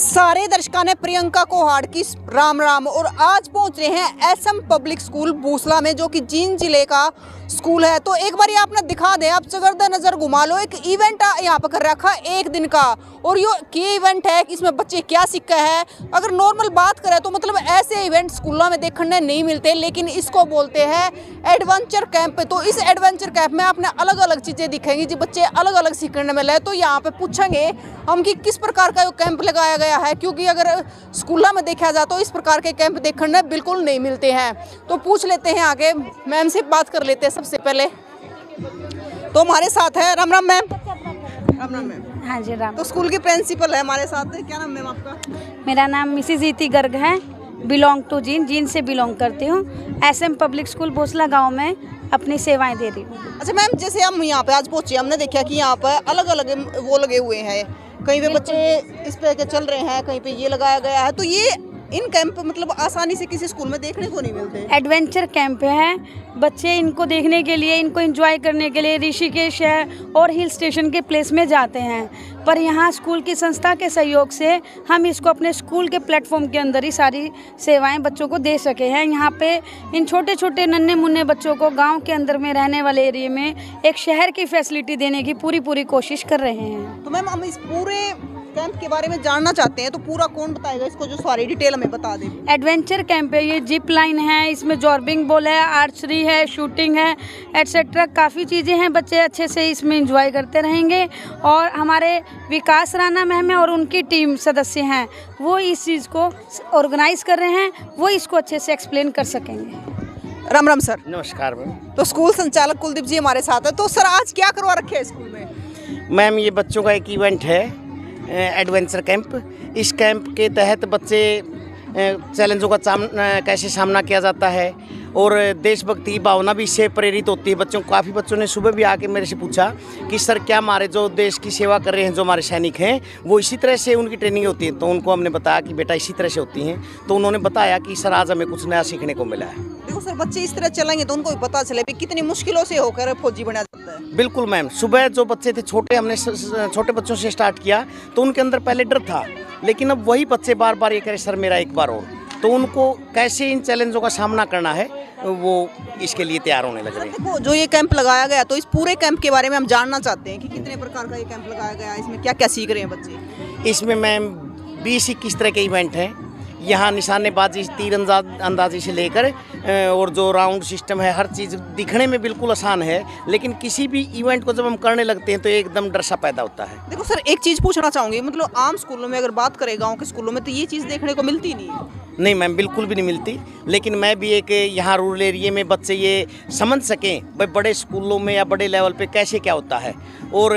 सारे दर्शकों ने प्रियंका कोहाड़ की राम राम। और आज पहुंच रहे हैं एसएम पब्लिक स्कूल भूसला में, जो कि जींद जिले का स्कूल है। तो एक बार ये आपने दिखा दें, आप जगरदा नजर घुमा लो। एक इवेंट यहाँ पर कर रखा एक दिन का, और ये इवेंट है कि इसमें बच्चे क्या सीखा है। अगर नॉर्मल बात करें तो मतलब ऐसे इवेंट स्कूलों में देखने नहीं मिलते, लेकिन इसको बोलते हैं एडवेंचर कैंप। तो इस एडवेंचर कैंप में आपने अलग अलग चीज़ें दिखेंगी जी, बच्चे अलग अलग सीखने मिले। तो यहाँ पे पूछेंगे हम कि किस प्रकार का कैंप लगाया गया है, क्योंकि अगर स्कूलों में देखा जाए तो इस प्रकार के कैंप देखने बिल्कुल नहीं मिलते हैं। तो पूछ लेते हैं आगे, मैम से बात कर लेते हैं सबसे पहले। तो हमारे साथ है राम राम मैम। राम राम मैम। हाँ जी राम। तो स्कूल की प्रिंसिपल है हमारे साथ। क्या नाम मैम आपका? मेरा नाम मिसिज इति गर्ग है, बिलोंग टू जींद से बिलोंग करती हूँ। एसएम पब्लिक स्कूल भोसला गांव में अपनी सेवाएं दे रही हूँ। अच्छा मैम, जैसे हम यहाँ पे आज पहुँचे, हमने देखा कि यहाँ पर अलग अलग वो लगे हुए हैं, कहीं पे बच्चे इस पे के चल रहे हैं, कहीं पे ये लगाया गया है। तो ये इन कैंप मतलब आसानी से किसी स्कूल में देखने को नहीं मिलते। एडवेंचर कैंप है, बच्चे इनको देखने के लिए, इनको एंजॉय करने के लिए ऋषिकेश है और हिल स्टेशन के प्लेस में जाते हैं। पर यहाँ स्कूल की संस्था के सहयोग से हम इसको अपने स्कूल के प्लेटफॉर्म के अंदर ही सारी सेवाएं बच्चों को दे सके हैं। यहाँ पे इन छोटे छोटे नन्हे मुन्ने बच्चों को गांव के अंदर में रहने वाले एरिया में एक शहर की फैसिलिटी देने की पूरी कोशिश कर रहे हैं। तो मैम हम इस पूरे कैंप के बारे में जानना चाहते हैं, तो पूरा कौन बताएगा इसको, जो सारी डिटेल हमें बता दे। एडवेंचर कैंप है, ये जिप लाइन है, इसमें जॉर्बिंग बॉल है, आर्चरी है, शूटिंग है, एटसेट्रा काफ़ी चीज़ें हैं। बच्चे अच्छे से इसमें एंजॉय करते रहेंगे। और हमारे विकास राणा मैम और उनकी टीम सदस्य हैं, वो इस चीज़ को ऑर्गेनाइज कर रहे हैं, वो इसको अच्छे से एक्सप्लेन कर सकेंगे। राम राम सर। नमस्कार मैम। तो स्कूल संचालक कुलदीप जी हमारे साथ है। तो सर आज क्या करवा रखे है स्कूल में? मैम ये बच्चों का एक इवेंट है, एडवेंचर कैंप। इस कैंप के तहत बच्चे चैलेंजों का कैसे सामना किया जाता है, और देशभक्ति की भावना भी इससे प्रेरित होती है बच्चों को। काफ़ी बच्चों ने सुबह भी आके मेरे से पूछा कि सर क्या हमारे जो देश की सेवा कर रहे हैं, जो हमारे सैनिक हैं, वो इसी तरह से उनकी ट्रेनिंग होती है। तो उनको हमने बताया कि बेटा इसी तरह से होती हैं। तो उन्होंने बताया कि सर आज हमें कुछ नया सीखने को मिला है। देखो सर, बच्चे इस तरह चलेंगे तो उनको भी पता चले कि कितनी मुश्किलों से होकर फौजी बना जाता है। बिल्कुल मैम। सुबह जो बच्चे थे छोटे, हमने छोटे बच्चों से स्टार्ट किया, तो उनके अंदर पहले डर था, लेकिन अब वही बच्चे बार बार ये कह रहे सर मेरा एक बार और। तो उनको कैसे इन चैलेंजों का सामना करना है, वो इसके लिए तैयार होने लग रहे हैं। देखो जो ये कैंप लगाया गया, तो इस पूरे कैंप के बारे में हम जानना चाहते हैं कि कितने प्रकार का ये कैंप लगाया गया है, इसमें क्या क्या सीख रहे हैं बच्चे। इसमें मैम 20-21 तरह के इवेंट हैं। यहाँ निशानेबाजी, तीर अंदाजी से लेकर और जो राउंड सिस्टम है, हर चीज़ दिखने में बिल्कुल आसान है, लेकिन किसी भी इवेंट को जब हम करने लगते हैं तो एकदम डर सा पैदा होता है। देखो सर, एक चीज़ पूछना चाहूँगी, मतलब आम स्कूलों में अगर बात करें, गांव के स्कूलों में, तो ये चीज़ देखने को मिलती नहीं है। नहीं मैम, बिल्कुल भी नहीं मिलती। लेकिन मैं भी एक यहाँ रूरल एरिया में बच्चे ये समझ सकें भाई बड़े स्कूलों में या बड़े लेवल पे कैसे क्या होता है, और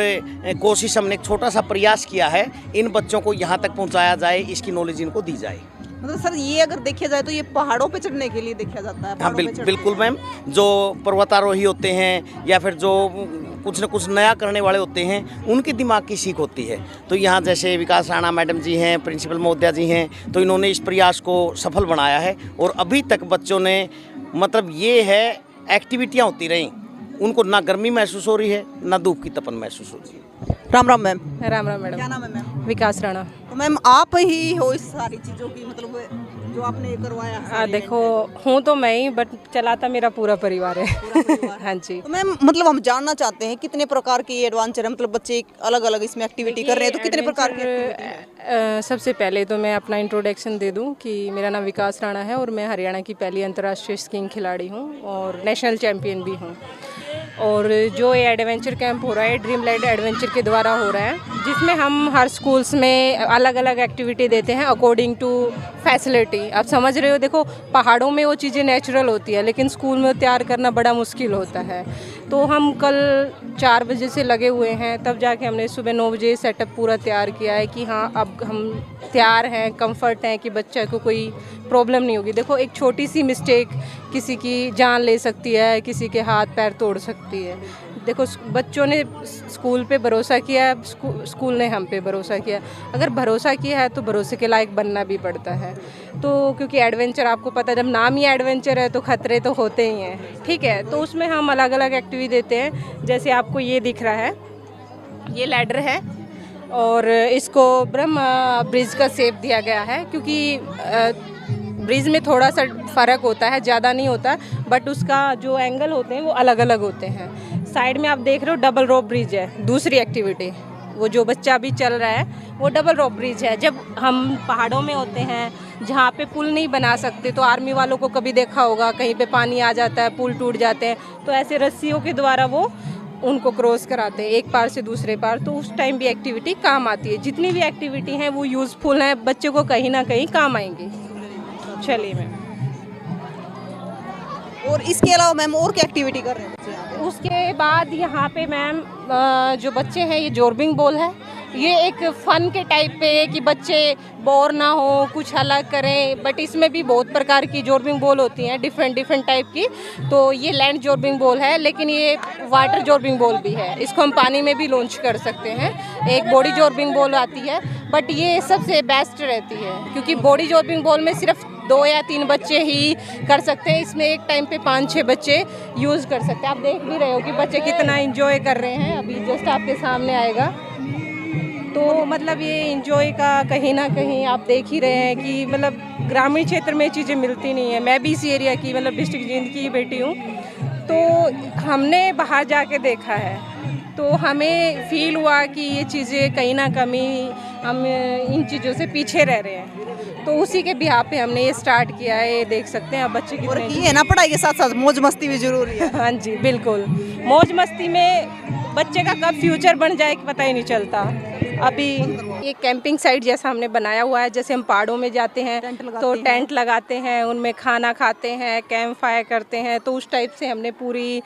कोशिश हमने एक छोटा सा प्रयास किया है इन बच्चों को यहाँ तक पहुँचाया जाए, इसकी नॉलेज इनको दी जाए। मतलब सर ये अगर देखा जाए तो ये पहाड़ों पे चढ़ने के लिए देखा जाता है। हाँ बिल्कुल मैम। जो पर्वतारोही होते हैं या फिर जो कुछ न कुछ नया करने वाले होते हैं, उनके दिमाग की सीख होती है। तो यहाँ जैसे विकास राणा मैडम जी हैं, प्रिंसिपल महोदया जी हैं, तो इन्होंने इस प्रयास को सफल बनाया है। और अभी तक बच्चों ने मतलब ये है एक्टिविटियाँ होती रहीं, उनको ना गर्मी महसूस हो रही है, ना धूप की तपन महसूस हो रही है। राम राम मैम। राम राम मैडम। क्या नाम है मैम? विकास राणा। तो मैम आप ही हो इस सारी चीज़ों की, मतलब जो आपने ये करवाया है? देखो हूँ तो मैं ही, बट चलाता मेरा पूरा परिवार है। हाँ जी। तो मैम मतलब हम जानना चाहते हैं कितने प्रकार की एडवेंचर है, मतलब बच्चे अलग अलग इसमें एक्टिविटी कर रहे हैं, तो कितने प्रकार की? सबसे पहले तो मैं अपना इंट्रोडक्शन दे दूं कि मेरा नाम विकास राणा है और मैं हरियाणा की पहली अंतर्राष्ट्रीय स्कीइंग खिलाड़ी हूँ और नेशनल चैम्पियन भी हूँ। और जो ये एडवेंचर कैंप हो रहा है, ड्रीम लाइट एडवेंचर के द्वारा हो रहा है, जिसमें हम हर स्कूल्स में अलग अलग एक्टिविटी देते हैं अकॉर्डिंग टू फैसिलिटी। आप समझ रहे हो, देखो पहाड़ों में वो चीज़ें नेचुरल होती है, लेकिन स्कूल में तैयार करना बड़ा मुश्किल होता है। तो हम कल 4 बजे से लगे हुए हैं, तब जाके हमने सुबह 9 बजे सेटअप पूरा तैयार किया है कि हाँ अब हम तैयार हैं, कंफर्ट हैं कि बच्चे को कोई प्रॉब्लम नहीं होगी। देखो एक छोटी सी मिस्टेक किसी की जान ले सकती है, किसी के हाथ पैर तोड़ सकती है। देखो बच्चों ने स्कूल पे भरोसा किया है, स्कूल ने हम पे भरोसा किया। अगर भरोसा किया है तो भरोसे के लायक बनना भी पड़ता है। तो क्योंकि एडवेंचर आपको पता है, जब नाम ही एडवेंचर है तो खतरे तो होते ही हैं, ठीक है। तो उसमें हम अलग अलग एक्टिविटी देते हैं, जैसे आपको ये दिख रहा है, ये लैडर है और इसको ब्रह्म ब्रिज का शेप दिया गया है, क्योंकि ब्रिज में थोड़ा सा फ़र्क होता है, ज़्यादा नहीं होता, बट उसका जो एंगल होते हैं वो अलग अलग होते हैं। साइड में आप देख रहे हो डबल रोप ब्रिज है, दूसरी एक्टिविटी। वो जो बच्चा अभी चल रहा है वो डबल रोप ब्रिज है। जब हम पहाड़ों में होते हैं जहाँ पे पुल नहीं बना सकते, तो आर्मी वालों को कभी देखा होगा, कहीं पे पानी आ जाता है, पुल टूट जाते हैं, तो ऐसे रस्सियों के द्वारा वो उनको क्रॉस कराते हैं एक पार से दूसरे पार। तो उस टाइम भी एक्टिविटी काम आती है। जितनी भी एक्टिविटी हैं वो यूज़फुल हैं, बच्चे को कहीं ना कहीं काम आएंगी। चलिए मैम। और इसके अलावा मैम और क्या एक्टिविटी कर रहे हैं बच्चे यहाँ पे? उसके बाद यहाँ पे मैम जो बच्चे हैं, ये जॉर्बिंग बॉल है। ये एक फ़न के टाइप पे है कि बच्चे बोर ना हो, कुछ अलग करें, बट इसमें भी बहुत प्रकार की जॉर्बिंग बॉल होती हैं, डिफरेंट टाइप की। तो ये लैंड जॉर्बिंग बॉल है, लेकिन ये वाटर जॉर्बिंग बॉल भी है। इसको हम पानी में भी लॉन्च कर सकते हैं। एक बॉडी जॉर्बिंग बॉल आती है, बट ये सबसे बेस्ट रहती है, क्योंकि बॉडी जॉर्बिंग बॉल में सिर्फ 2 या 3 बच्चे ही कर सकते हैं। इसमें एक टाइम पे 5-6 बच्चे यूज़ कर सकते हैं। आप देख भी रहे हो कि बच्चे कितना एंजॉय कर रहे हैं। अभी जस्ट आपके सामने आएगा, तो मतलब ये एंजॉय का कहीं ना कहीं आप देख ही रहे हैं कि मतलब ग्रामीण क्षेत्र में ये चीज़ें मिलती नहीं है। मैं भी इसी एरिया की, मतलब डिस्ट्रिक्ट जींद की बेटी हूँ, तो हमने बाहर जाके देखा है, तो हमें फील हुआ कि ये चीज़ें कहीं ना कहीं हम इन चीज़ों से पीछे रह रहे हैं। तो उसी के बिहाफ पे हमने ये स्टार्ट किया है। ये देख सकते हैं आप बच्चे और कितने। ये है ना, पढ़ाई के साथ साथ मौज मस्ती भी जरूरी है। हाँ जी, बिल्कुल। मौज मस्ती में बच्चे का कब फ्यूचर बन जाए पता ही नहीं चलता। अभी ये कैंपिंग साइट जैसा हमने बनाया हुआ है। जैसे हम पहाड़ों में जाते हैं तो टेंट लगाते हैं, उनमें खाना खाते हैं, कैंप फायर करते हैं, तो उस टाइप से हमने पूरी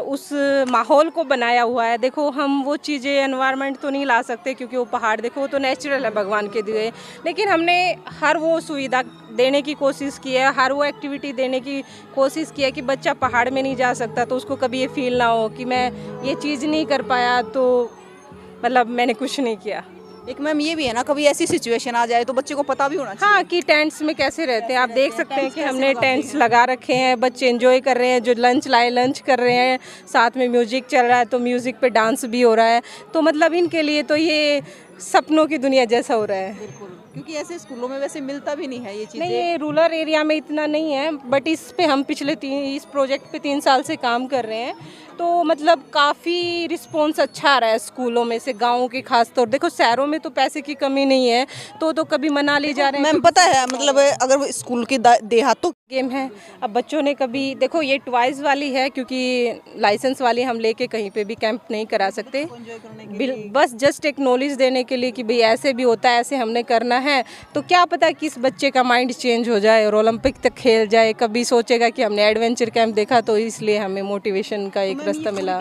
उस माहौल को बनाया हुआ है। देखो, हम वो चीज़ें एनवायरनमेंट तो नहीं ला सकते, क्योंकि वो पहाड़ देखो वो तो नेचुरल है, भगवान के दिए, लेकिन हमने हर वो सुविधा देने की कोशिश की है, हर वो एक्टिविटी देने की कोशिश की है कि बच्चा पहाड़ में नहीं जा सकता तो उसको कभी ये फील ना हो कि मैं ये चीज़ नहीं कर पाया तो मतलब मैंने कुछ नहीं किया। एक मैम ये भी है ना, कभी ऐसी सिचुएशन आ जाए तो बच्चे को पता भी होना चाहिए। हाँ, कि टेंट्स में कैसे रहते हैं। आप देख सकते हैं कि हमने टेंट्स लगा रखे हैं, बच्चे एंजॉय कर रहे हैं। जो लंच लाए लंच कर रहे हैं, साथ में म्यूजिक चल रहा है तो म्यूजिक पे डांस भी हो रहा है। तो मतलब इनके लिए तो ये सपनों की दुनिया जैसा हो रहा है। बिल्कुल, क्योंकि ऐसे स्कूलों में वैसे मिलता भी नहीं है ये चीज़ें। नहीं, ये रूरल एरिया में इतना नहीं है, बट इस पे हम इस प्रोजेक्ट पे 3 साल से काम कर रहे हैं। तो मतलब काफ़ी रिस्पॉन्स अच्छा आ रहा है स्कूलों में से, गाँव के खास तौर। देखो, शहरों में तो पैसे की कमी नहीं है, तो कभी मना ले जा रहे हैं। मैम पता है, मतलब अगर स्कूल की देहातों गेम है। अब बच्चों ने कभी देखो, ये टॉयज वाली है, क्योंकि लाइसेंस वाली हम लेके कहीं पे भी कैंप नहीं करा सकते। बस जस्ट एक नॉलेज देने के लिए कि भाई ऐसे भी होता है, ऐसे हमने करना है। तो क्या पता किस बच्चे का माइंड चेंज हो जाए और ओलंपिक तक खेल जाए, कभी सोचेगा कि हमने एडवेंचर कैंप देखा तो इसलिए हमें मोटिवेशन का एक रास्ता मिला।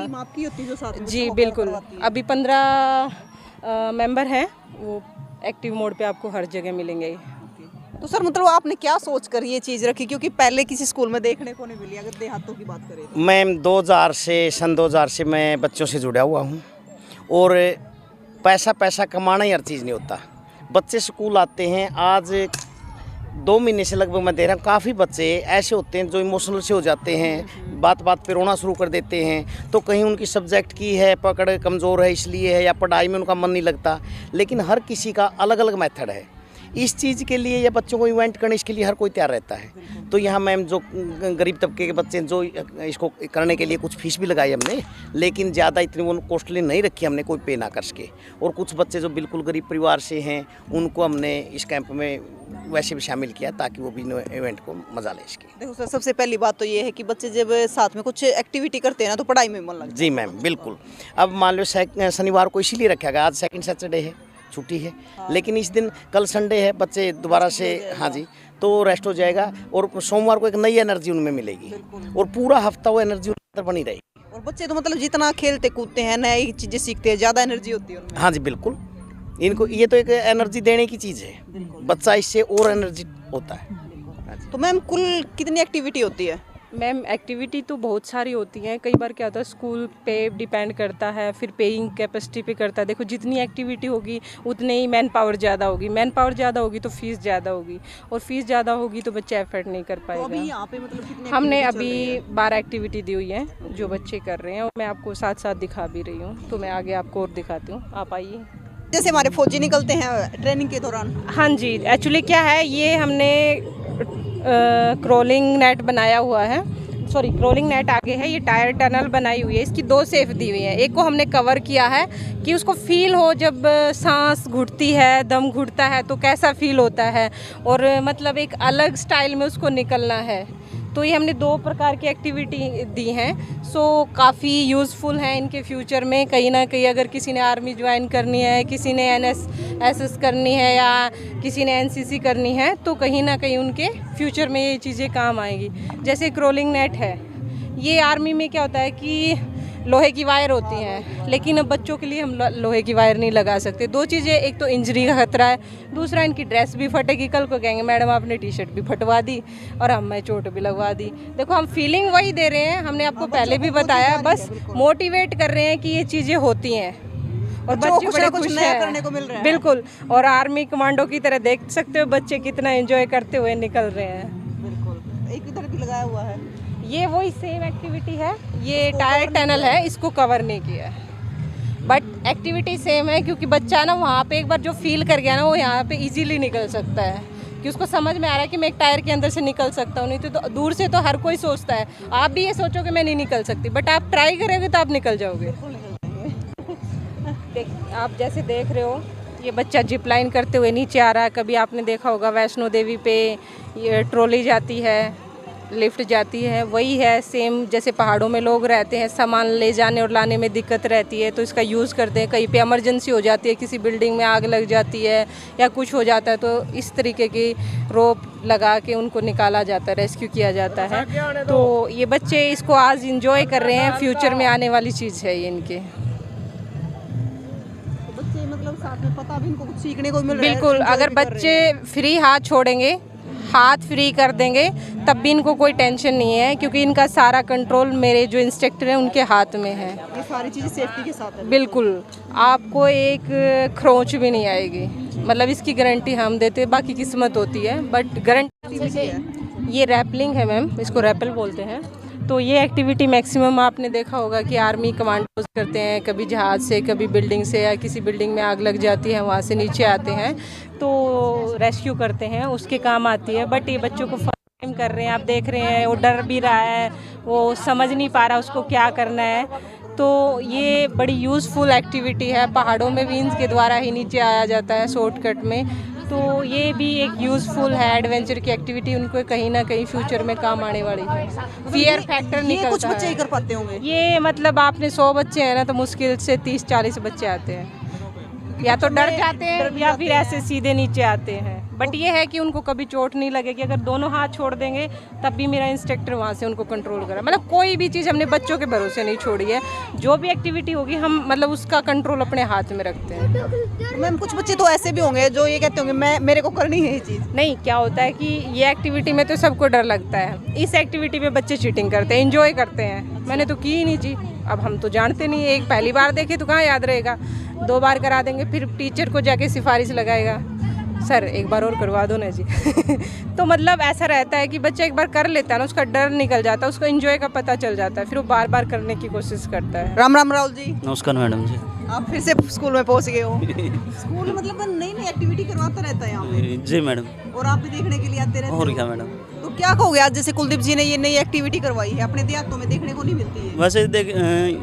जी बिल्कुल, अभी 15 मेंबर हैं, वो एक्टिव मोड पे आपको हर जगह मिलेंगे। तो सर, मतलब आपने क्या सोच कर ये चीज़ रखी, क्योंकि पहले किसी स्कूल में देखने को नहीं मिली अगर देहातों की बात करें तो? मैम 2000 से मैं बच्चों से जुड़ा हुआ हूँ, और पैसा कमाना ही हर चीज़ नहीं होता। बच्चे स्कूल आते हैं, आज 2 महीने से लगभग मैं दे रहा हूँ, काफ़ी बच्चे ऐसे होते हैं जो इमोशनल से हो जाते हैं, बात पे रोना शुरू कर देते हैं। तो कहीं उनकी सब्जेक्ट की है पकड़ कमज़ोर है इसलिए है, या पढ़ाई में उनका मन नहीं लगता। लेकिन हर किसी का अलग अलग मेथड है इस चीज़ के लिए, या बच्चों को इवेंट करने इसके लिए हर कोई तैयार रहता है। तो यहाँ मैम जो गरीब तबके के बच्चे जो इसको करने के लिए कुछ फीस भी लगाई हमने, लेकिन ज़्यादा इतनी वो कॉस्टली नहीं रखी हमने, कोई पे ना कर सके। और कुछ बच्चे जो बिल्कुल गरीब परिवार से हैं उनको हमने इस कैंप में वैसे भी शामिल किया ताकि वो भी इवेंट को मज़ा ले सके। देखो सर, सबसे पहली बात तो ये है कि बच्चे जब साथ में कुछ एक्टिविटी करते हैं ना तो पढ़ाई में मन लगता है। जी मैम बिल्कुल। अब मान लो शनिवार को इसीलिए रखा गया, आज सेकंड सैटरडे है, छुट्टी है। लेकिन इस दिन कल संडे है, बच्चे दोबारा से हाँ जी तो रेस्ट हो जाएगा, और सोमवार को एक नई एनर्जी उनमें मिलेगी, और पूरा हफ्ता वो एनर्जी उनके अंदर बनी रहेगी। और बच्चे तो मतलब जितना खेलते कूदते हैं, नई चीज़ें सीखते हैं, ज़्यादा एनर्जी होती है उनमें। हाँ जी बिल्कुल, इनको ये तो एक एनर्जी देने की चीज़ है, बच्चा इससे और एनर्जी होता है। तो मैम कुल कितनी एक्टिविटी होती है? मैम एक्टिविटी तो बहुत सारी होती हैं। कई बार क्या होता है, स्कूल पे डिपेंड करता है, फिर पेइंग कैपेसिटी पे करता है। देखो, जितनी एक्टिविटी होगी उतने ही मैन पावर ज़्यादा होगी, मैन पावर ज़्यादा होगी तो फीस ज़्यादा होगी, और फीस ज़्यादा होगी तो बच्चा एफर्ट नहीं कर पाएगा। तो अभी यहाँ पे मतलब कितनी हमने activity चल अभी रही है? 12 एक्टिविटी दी हुई है जो बच्चे कर रहे हैं, और मैं आपको साथ साथ दिखा भी रही हूँ। तो मैं आगे आपको और दिखाती हूँ, आप आइए। जैसे हमारे फौजी निकलते हैं ट्रेनिंग के दौरान। हाँ जी, एक्चुअली क्या है, ये हमने क्रोलिंग नेट बनाया हुआ है, सॉरी क्रोलिंग नेट आगे है, ये टायर टनल बनाई हुई है, इसकी 2 सेफ दी हुई है। एक को हमने कवर किया है कि उसको फील हो जब सांस घुटती है, दम घुटता है तो कैसा फील होता है, और मतलब एक अलग स्टाइल में उसको निकलना है। तो ये हमने 2 प्रकार की एक्टिविटी दी हैं, सो काफ़ी यूज़फुल हैं इनके फ्यूचर में। कहीं ना कहीं अगर किसी ने आर्मी ज्वाइन करनी है, किसी ने NSS करनी है या किसी ने NCC करनी है, तो कहीं ना कहीं उनके फ्यूचर में ये चीज़ें काम आएंगी। जैसे क्रोलिंग नेट है, ये आर्मी में क्या होता है कि लोहे की वायर होती हैं, लेकिन अब बच्चों के लिए हम लोहे की वायर नहीं लगा सकते। 2 चीज़ें, एक तो इंजरी का खतरा है, दूसरा इनकी ड्रेस भी फटेगी, कल को कहेंगे मैडम आपने टी-शर्ट भी फटवा दी और हमें चोट भी लगवा दी। देखो हम फीलिंग वही दे रहे हैं, हमने आपको पहले भी बताया, बस मोटिवेट कर रहे हैं कि ये चीज़ें होती हैं और बच्चे बड़े खुश हैं, करने को मिल रहा है। बिल्कुल। और आर्मी कमांडो की तरह देख सकते हो बच्चे कितना एंजॉय करते हुए निकल रहे हैं। बिल्कुल, एक इधर भी लगाया हुआ है। ये वही सेम एक्टिविटी है, ये टायर टनल है, इसको कवर नहीं किया है, बट एक्टिविटी सेम है, क्योंकि बच्चा ना वहाँ पे एक बार जो फील कर गया ना, वो यहाँ पे इजीली निकल सकता है, कि उसको समझ में आ रहा है कि मैं एक टायर के अंदर से निकल सकता हूँ। नहीं तो दूर से तो हर कोई सोचता है, आप भी ये सोचो कि मैं नहीं निकल सकती, बट आप ट्राई करोगे तो आप निकल जाओगे। आप जैसे देख रहे हो, ये बच्चा जिप लाइन करते हुए नीचे आ रहा है। कभी आपने देखा होगा वैष्णो देवी पे ये ट्रॉली जाती है, लिफ्ट जाती है, वही है सेम। जैसे पहाड़ों में लोग रहते हैं, सामान ले जाने और लाने में दिक्कत रहती है, तो इसका यूज़ करते हैं। कहीं पे इमरजेंसी हो जाती है, किसी बिल्डिंग में आग लग जाती है या कुछ हो जाता है, तो इस तरीके की रोप लगा के उनको निकाला जाता है, रेस्क्यू किया जाता है। तो ये बच्चे इसको आज इंजॉय कर रहे हैं, फ्यूचर में आने वाली चीज़ है ये इनके। बच्चे मतलब साथ में पता भी इनको कुछ सीखने को मिल रहा है। बिल्कुल, अगर बच्चे फ्री हाथ छोड़ेंगे, हाथ फ्री कर देंगे, तब भी इनको कोई टेंशन नहीं है, क्योंकि इनका सारा कंट्रोल मेरे जो इंस्ट्रक्टर हैं उनके हाथ में है। ये सारी चीज़ें सेफ्टी के साथ है। बिल्कुल, आपको एक खरोंच भी नहीं आएगी, मतलब इसकी गारंटी हम देते हैं, बाकी किस्मत होती है, बट गारंटी। ये रैपलिंग है मैम, इसको रैपल बोलते हैं। तो ये एक्टिविटी मैक्सिमम आपने देखा होगा कि आर्मी कमांडोज करते हैं, कभी जहाज़ से, कभी बिल्डिंग से, या किसी बिल्डिंग में आग लग जाती है वहाँ से नीचे आते हैं तो रेस्क्यू करते हैं, उसके काम आती है। बट ये बच्चों को फर्स्ट टाइम कर रहे हैं, आप देख रहे हैं, वो डर भी रहा है, वो समझ नहीं पा रहा उसको क्या करना है। तो ये बड़ी यूज़फुल एक्टिविटी है, पहाड़ों में भी इनके द्वारा ही नीचे आया जाता है शॉर्टकट में। तो ये भी एक यूज़फुल है एडवेंचर की एक्टिविटी, उनको कहीं ना कहीं फ्यूचर में काम आने वाली है। फियर फैक्टर निकलता है। कुछ बच्चे ही कर पाते होंगे ये, मतलब आपने 100 बच्चे हैं ना, तो मुश्किल से 30-40 बच्चे आते हैं, या तो डर जाते हैं या फिर ऐसे सीधे नीचे आते हैं। बट ये है कि उनको कभी चोट नहीं लगेगी, अगर दोनों हाथ छोड़ देंगे तब भी मेरा इंस्ट्रक्टर वहाँ से उनको कंट्रोल करा। मतलब कोई भी चीज़ हमने बच्चों के भरोसे नहीं छोड़ी है, जो भी एक्टिविटी होगी हम मतलब उसका कंट्रोल अपने हाथ में रखते हैं। मैम कुछ बच्चे तो ऐसे भी होंगे जो ये कहते होंगे मेरे को करनी है ये चीज़। नहीं, क्या होता है कि ये एक्टिविटी में तो सबको डर लगता है, इस एक्टिविटी में बच्चे चीटिंग करते हैं, एंजॉय करते हैं। मैंने तो की ही नहीं जी, अब हम तो जानते नहीं, एक पहली बार देखे तो कहाँ याद रहेगा, 2 बार करा देंगे, फिर टीचर को जाके सिफारिश लगाएगा, सर एक बार और करवा दो ना जी। तो मतलब ऐसा रहता है कि बच्चा एक बार कर लेता है ना, उसका डर निकल जाता है, उसको एंजॉय का पता चल जाता है, फिर वो बार बार करने की कोशिश करता है। राम राम राहुल जी। नमस्कार मैडम जी। आप फिर से स्कूल में पहुंच गए हो। स्कूल मतलब नई नई एक्टिविटी करवाता रहता है यहाँ पे। जी मैडम। और आप भी देखने के लिए आते रहते और हो। क्या मैडम। तो क्या कहोगे आज जैसे कुलदीप जी ने ये नई एक्टिविटी करवाई है, अपने देहातों में देखने को नहीं मिलती है। वैसे देख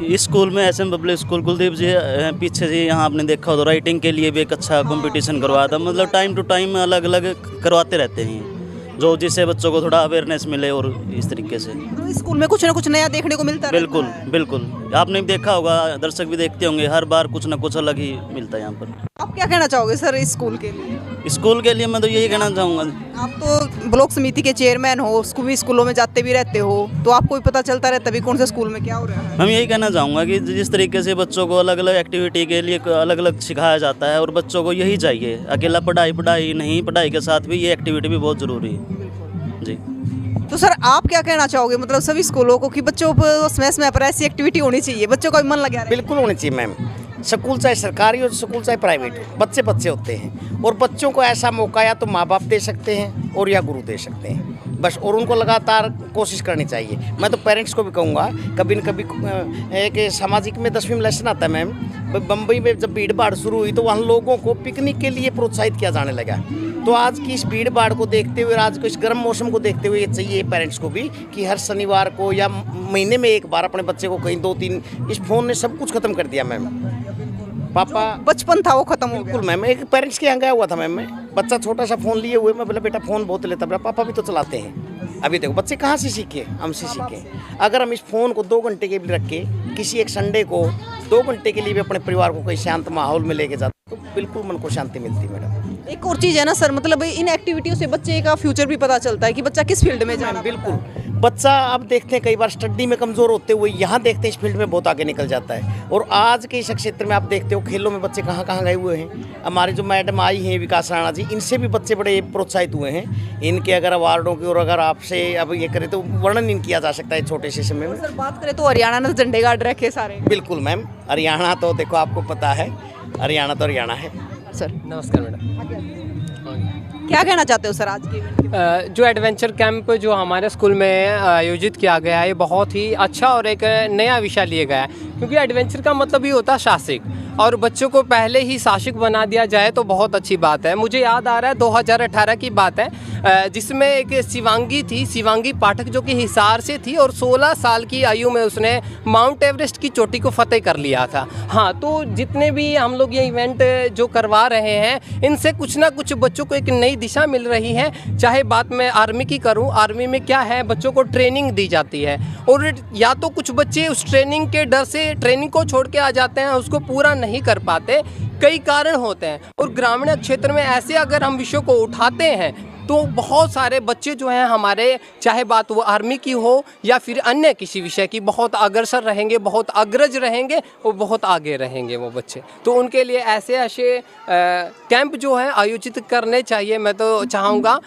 इस स्कूल में SM पब्लिक स्कूल कुलदीप जी पीछे जी यहाँ आपने देखा हो तो राइटिंग के लिए भी एक अच्छा कंपटीशन करवाया था। मतलब टाइम टू टाइम अलग अलग करवाते रहते हैं, जो जिससे बच्चों को थोड़ा अवेयरनेस मिले और इस तरीके से। तो इस स्कूल में कुछ ना कुछ नया देखने को मिलता है। बिल्कुल बिल्कुल, आपने भी देखा होगा, दर्शक भी देखते होंगे, हर बार कुछ ना कुछ अलग ही मिलता है यहाँ पर। आप क्या कहना चाहोगे सर इस स्कूल के लिए? स्कूल के लिए मैं तो यही कहना चाहूँगा, आप तो ब्लॉक समिति के चेयरमैन हो, स्कूलों में जाते भी रहते हो, तो आपको भी पता चलता रहता है कौन से स्कूल में क्या हो रहा है। हम यही कहना चाहूँगा कि जिस तरीके से बच्चों को अलग अलग एक्टिविटी के लिए अलग अलग सिखाया जाता है, और बच्चों को यही चाहिए, अकेला पढ़ाई नहीं, पढ़ाई के साथ भी ये एक्टिविटी भी बहुत ज़रूरी है जी। तो सर आप क्या कहना चाहोगे, मतलब सभी स्कूलों को कि बच्चों पर समय पर ऐसी एक्टिविटी होनी चाहिए, बच्चों का भी मन लगा रहे। बिल्कुल होनी चाहिए मैम। स्कूल चाहे सरकारी हो, स्कूल चाहे प्राइवेट हो, बच्चे बच्चे होते हैं, और बच्चों को ऐसा मौका या तो माँ बाप दे सकते हैं और या गुरु दे सकते हैं। बस, और उनको लगातार कोशिश करनी चाहिए। मैं तो पेरेंट्स को भी कहूँगा, कभी न कभी एक सामाजिक में 10वीं में लेसन आता है मैम, बम्बई में जब भीड़ भाड़ शुरू हुई तो वहाँ लोगों को पिकनिक के लिए प्रोत्साहित किया जाने लगा। तो आज की इस भीड़ भाड़ को देखते हुए, आज को इस गर्म मौसम को देखते हुए, ये चाहिए पेरेंट्स को भी कि हर शनिवार को या महीने में एक बार अपने बच्चे को कहीं 2-3, इस फ़ोन ने सब कुछ खत्म कर दिया मैम। पापा बचपन था वो खत्म हो गया। बिल्कुल मैम, एक पेरेंट्स के यहाँ गया हुआ था मैम, मैं बच्चा छोटा सा फ़ोन लिए हुए, मैं बोला बेटा फ़ोन बहुत लेता, बोला पापा भी तो चलाते हैं। अभी देखो बच्चे कहाँ से सीखे, हमसे सीखे। अगर हम इस फ़ोन को 2 घंटे के लिए रख के किसी एक संडे को 2 घंटे के लिए भी अपने परिवार को कहीं शांत माहौल में लेके जाते तो बिल्कुल मन को शांति मिलती मैडम। एक और चीज़ है ना सर, मतलब इन एक्टिविटियों से बच्चे का फ्यूचर भी पता चलता है कि बच्चा किस फील्ड में जाना। बिल्कुल, बच्चा अब देखते हैं कई बार स्टडी में कमज़ोर होते हुए यहाँ देखते हैं इस फील्ड में बहुत आगे निकल जाता है। और आज के इस क्षेत्र में आप देखते हो खेलों में बच्चे कहाँ कहाँ गए हुए हैं। हमारे जो मैडम आई हैं विकास राणा जी, इनसे भी बच्चे बड़े प्रोत्साहित हुए हैं। इनके अगर अवार्डों की और अगर आपसे अब ये करें तो वर्णन नहीं किया जा सकता है छोटे से समय में। सर बात करें तो हरियाणा ने झंडे गाड़ रखे सारे। बिल्कुल मैम, हरियाणा तो देखो आपको पता है, हरियाणा तो हरियाणा है। सर नमस्कार मैडम। क्या कहना चाहते हो सर आज के इवेंट के? जो एडवेंचर कैंप जो हमारे स्कूल में आयोजित किया गया है, ये बहुत ही अच्छा और एक नया विषय लिया गया है, क्योंकि एडवेंचर का मतलब ही होता है साहसिक, और बच्चों को पहले ही साहसिक बना दिया जाए तो बहुत अच्छी बात है। मुझे याद आ रहा है 2018 की बात है, जिसमें एक शिवांगी थी, शिवांगी पाठक, जो कि हिसार से थी और 16 साल की आयु में उसने माउंट एवरेस्ट की चोटी को फतेह कर लिया था। हाँ, तो जितने भी हम लोग ये इवेंट जो करवा रहे हैं, इनसे कुछ ना कुछ बच्चों को एक नई दिशा मिल रही है। चाहे बात मैं आर्मी की करूं, आर्मी में क्या है, बच्चों को ट्रेनिंग दी जाती है, और या तो कुछ बच्चे उस ट्रेनिंग के डर से ट्रेनिंग को छोड़ के आ जाते हैं, उसको पूरा नहीं कर पाते, कई कारण होते हैं। और ग्रामीण क्षेत्र में ऐसे अगर हम विषयों को उठाते हैं तो बहुत सारे बच्चे जो हैं हमारे, चाहे बात वो आर्मी की हो या फिर अन्य किसी विषय की, बहुत अग्रसर रहेंगे, बहुत अग्रज रहेंगे और बहुत आगे रहेंगे वो बच्चे। तो उनके लिए ऐसे ऐसे कैंप जो है आयोजित करने चाहिए। मैं तो चाहूँगा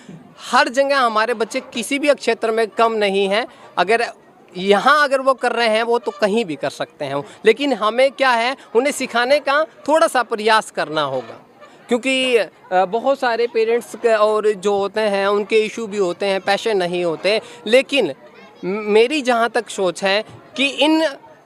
हर जगह हमारे बच्चे किसी भी क्षेत्र में कम नहीं हैं। अगर यहाँ अगर वो कर रहे हैं वो तो कहीं भी कर सकते हैं, लेकिन हमें क्या है, उन्हें सिखाने का थोड़ा सा प्रयास करना होगा, क्योंकि बहुत सारे पेरेंट्स और जो होते हैं उनके इशू भी होते हैं, पैसे नहीं होते। लेकिन मेरी जहाँ तक सोच है कि इन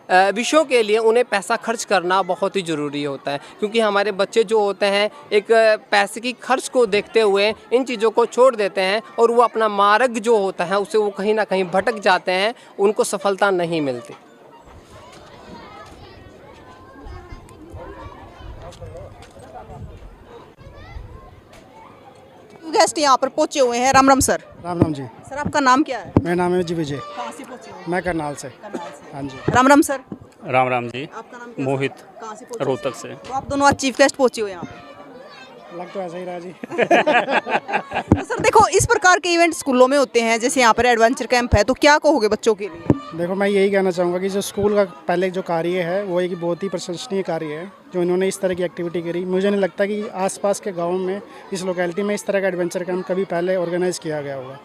विषयों के लिए उन्हें पैसा खर्च करना बहुत ही ज़रूरी होता है, क्योंकि हमारे बच्चे जो होते हैं एक पैसे की खर्च को देखते हुए इन चीज़ों को छोड़ देते हैं, और वो अपना मार्ग जो होता है उसे वो कहीं ना कहीं भटक जाते हैं, उनको सफलता नहीं मिलती। गेस्ट यहाँ पर पहुंचे हुए हैं। राम राम सर। राम राम जी। सर आपका नाम क्या है? मेरा नाम है जी विजय। कहाँ से पहुंचे हुए? मैं करनाल से। हाँ जी। राम राम सर। राम राम जी। आपका नाम क्या? मोहित, कहाँ से पहुंचे? रोहतक से। तो आप दोनों आज चीफ गेस्ट पहुंचे हुए यहाँ पे। लग तो ऐसा ही रहा जी। तो सर देखो, इस प्रकार के इवेंट स्कूलों में होते हैं, जैसे यहाँ पर एडवेंचर कैंप है, तो क्या कहोगे बच्चों के लिए? देखो मैं यही कहना चाहूँगा कि जो स्कूल का पहले जो कार्य है वो एक बहुत ही प्रशंसनीय कार्य है, जो इन्होंने इस तरह की एक्टिविटी करी। मुझे नहीं लगता कि आसपास के गाँव में, इस लोकेलिटी में इस तरह का एडवेंचर कैंप कभी पहले ऑर्गेनाइज़ किया गया होगा।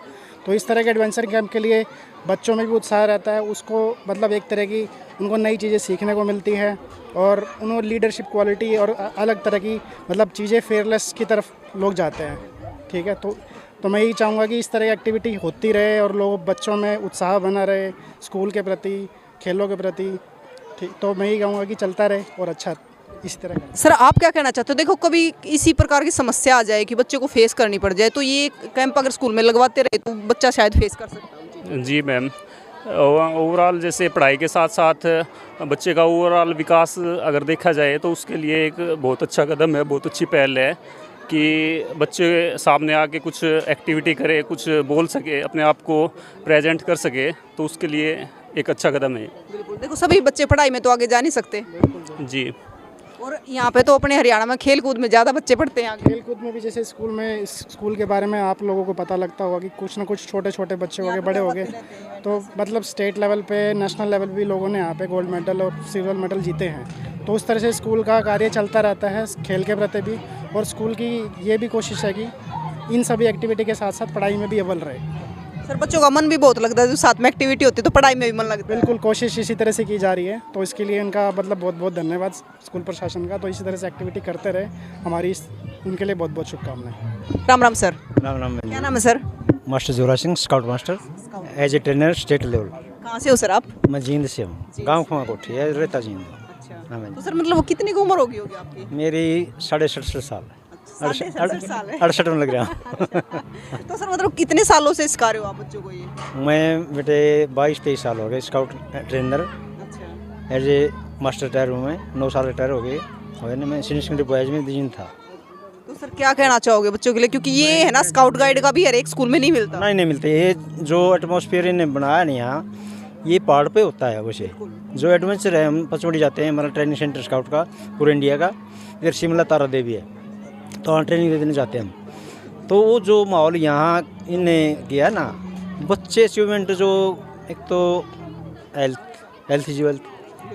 तो इस तरह के एडवेंचर कैंप के लिए बच्चों में भी उत्साह रहता है, उसको मतलब एक तरह की उनको नई चीज़ें सीखने को मिलती है, और उन्होंने लीडरशिप क्वालिटी और अलग तरह की मतलब चीज़ें फेयरलेस की तरफ लोग जाते हैं। ठीक है, तो मैं यही चाहूँगा कि इस तरह की एक्टिविटी होती रहे और लोग बच्चों में उत्साह बना रहे स्कूल के प्रति, खेलों के प्रति। ठीक, तो मैं यही कहूँगा कि चलता रहे और अच्छा इस तरह का। सर आप क्या कहना चाहते हो? देखो कभी इसी प्रकार की समस्या आ जाए कि बच्चे को फेस करनी पड़ जाए, तो ये कैंप अगर स्कूल में लगवाते रहे तो बच्चा शायद फेस कर सकता है। जी मैम, ओवरऑल जैसे पढ़ाई के साथ साथ बच्चे का ओवरऑल विकास अगर देखा जाए तो उसके लिए एक बहुत अच्छा कदम है, बहुत अच्छी पहल है कि बच्चे सामने आके कुछ एक्टिविटी करे, कुछ बोल सके, अपने आप को प्रेजेंट कर सके, तो उसके लिए एक अच्छा कदम है। बिल्कुल, देखो सभी बच्चे पढ़ाई में तो आगे जा नहीं सकते जी, और यहाँ पे तो अपने हरियाणा में खेल कूद में ज़्यादा बच्चे पढ़ते हैं आगे। खेल कूद में भी जैसे स्कूल में, स्कूल के बारे में आप लोगों को पता लगता होगा कि कुछ ना कुछ छोटे छोटे बच्चे हो गए, बड़े हो गए, तो मतलब स्टेट लेवल पे, नेशनल लेवल भी लोगों ने यहाँ पे गोल्ड मेडल और सिल्वर मेडल जीते हैं। तो उस तरह से स्कूल का कार्य चलता रहता है खेल के प्रति भी, और स्कूल की ये भी कोशिश है कि इन सभी एक्टिविटी के साथ साथ पढ़ाई में भी अव्वल रहे। सर बच्चों का मन भी बहुत लगता है, जो साथ में एक्टिविटी होती है तो पढ़ाई में भी मन लगता है। बिल्कुल, कोशिश इसी तरह से की जा रही है, तो इसके लिए इनका मतलब बहुत बहुत धन्यवाद स्कूल प्रशासन का। तो इसी तरह से एक्टिविटी करते रहे, हमारी उनके लिए बहुत बहुत शुभकामनाएं। राम राम सर। राम राम। क्या नाम है sir? Master Jora Singh, scout master, as a trainer state level. कहाँ से हो सर आप? मैं जींद से हूँ, गांव खुआ कोठी है, रहता जींद। हाँ मैं तो सर मतलब वो कितनी की उम्र होगी आपकी? मेरी 67.5 साल, 67 साल है। 68 में लग रहा। तो सर मतलब कितने सालों से सिखा रहे हो आप बच्चों को ये? मैं बेटे 22-23 साल हो गए स्काउट ट्रेनर, अच्छा। एज ए मास्टर रिटायर हूँ मैं, 9 साल रिटायर हो गए। और मैं सीनियर सेकेंडरी बॉयज में जींद था। तो सर क्या कहना चाहोगे बच्चों के लिए, क्योंकि ये है ना स्काउट गाइड का भी हर एक स्कूल में नहीं मिलता। नहीं मिलते। ये जो एटमॉस्फेयर इन्हें बनाया नहीं यहाँ, ये पहाड़ पे होता है। वैसे जो एडवेंचर है, हम पचमढ़ी जाते हैं, हमारा ट्रेनिंग सेंटर स्काउट का पूरे इंडिया का, इधर शिमला तारा देवी है, तो वहाँ ट्रेनिंग देने जाते हैं हम। तो वो जो माहौल यहाँ इन्हें किया ना, बच्चे अचीवमेंट जो, एक तो हेल्थ इज वेल्थ,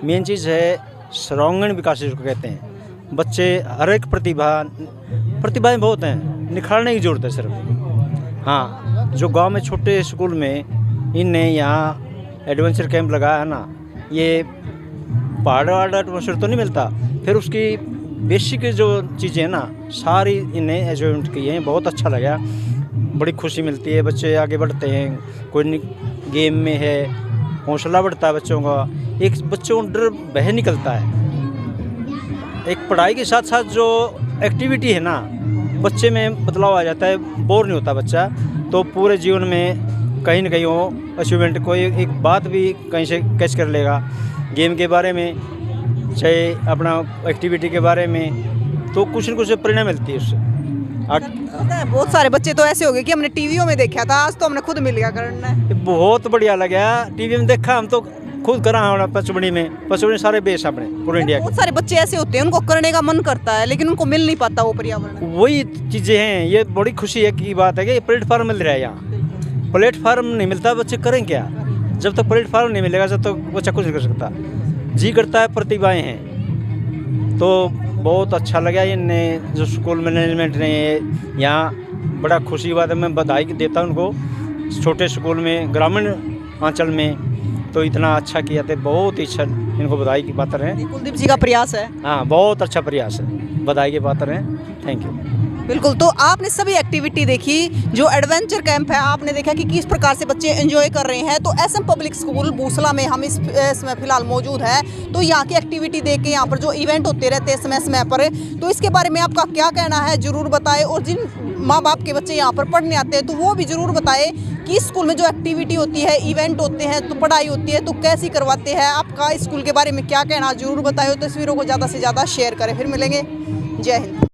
मेन चीज़ है सर्वांगीण विकास जिसको कहते हैं। बच्चे हर एक प्रतिभाएं बहुत हैं, निखारने की ज़रूरत है सिर्फ। हाँ, जो गांव में छोटे स्कूल में इनने यहाँ एडवेंचर कैंप लगाया है ना, ये पहाड़ वाला एटमॉस्फेयर तो नहीं मिलता, फिर उसकी बेसिक जो चीज़ें हैं ना, सारी इन्हें अचीवमेंट की हैं। बहुत अच्छा लगा, बड़ी खुशी मिलती है। बच्चे आगे बढ़ते हैं, कोई गेम में है, हौसला बढ़ता है बच्चों का, एक बच्चों को डर बह निकलता है। एक पढ़ाई के साथ साथ जो एक्टिविटी है ना, बच्चे में बदलाव आ जाता है, बोर नहीं होता बच्चा। तो पूरे जीवन में कहीं ना कहीं वो अचीवमेंट, कोई एक बात भी कहीं से कैच कर लेगा, गेम के बारे में, चाहे अपना एक्टिविटी के बारे में, तो कुछ न कुछ प्रेरणा मिलती है उससे। पता है बहुत सारे बच्चे तो ऐसे हो गए कि हमने टीवियों में देखा था, आज तो हमने खुद मिल गया करना। बहुत बढ़िया लगा, टीवी में देखा, हम तो खुद करा हमारा पचमढ़ी सारे बेस अपने पूरे इंडिया के। बहुत सारे बच्चे ऐसे होते हैं, उनको करने का मन करता है लेकिन उनको मिल नहीं पाता वो पर्यावरण। वही चीज़ें हैं, ये बड़ी खुशी है की बात है कि प्लेटफार्म मिल रहा है यहाँ। प्लेटफार्म नहीं मिलता, बच्चे करें क्या? जब तक प्लेटफार्म नहीं मिलेगा, जब तक बच्चा कुछ नहीं कर सकता। जी करता है, प्रतिभाएं हैं। तो बहुत अच्छा लगा इनने जो स्कूल मैनेजमेंट ने यहाँ, बड़ा खुशी की बात है। मैं बधाई देता हूँ उनको, छोटे स्कूल में, ग्रामीण अंचल में तो इतना अच्छा किया था, बहुत ही अच्छा, इनको बधाई की पात्र हैं। कुलदीप जी का प्रयास है। हाँ, बहुत अच्छा प्रयास है, बधाई के पात्र हैं। Thank you. बिल्कुल, तो आपने सभी एक्टिविटी देखी, जो एडवेंचर कैंप है आपने देखा कि किस प्रकार से बच्चे एंजॉय कर रहे हैं। तो एसएम पब्लिक स्कूल बूसला में हम इस समय फिलहाल मौजूद है। तो यहाँ की एक्टिविटी देख के, यहाँ पर जो इवेंट होते रहते हैं समय समय पर, तो इसके बारे में आपका क्या कहना है ज़रूर बताएं। और जिन माँ बाप के बच्चे यहाँ पर पढ़ने आते हैं तो वो भी ज़रूर बताएं कि स्कूल में जो एक्टिविटी होती है, इवेंट होते हैं, तो पढ़ाई होती है, तो कैसी करवाते हैं। आपका इस स्कूल के बारे में क्या कहना, ज़रूर बताएं। तस्वीरों को ज़्यादा से ज़्यादा शेयर करें। फिर मिलेंगे, जय हिंद।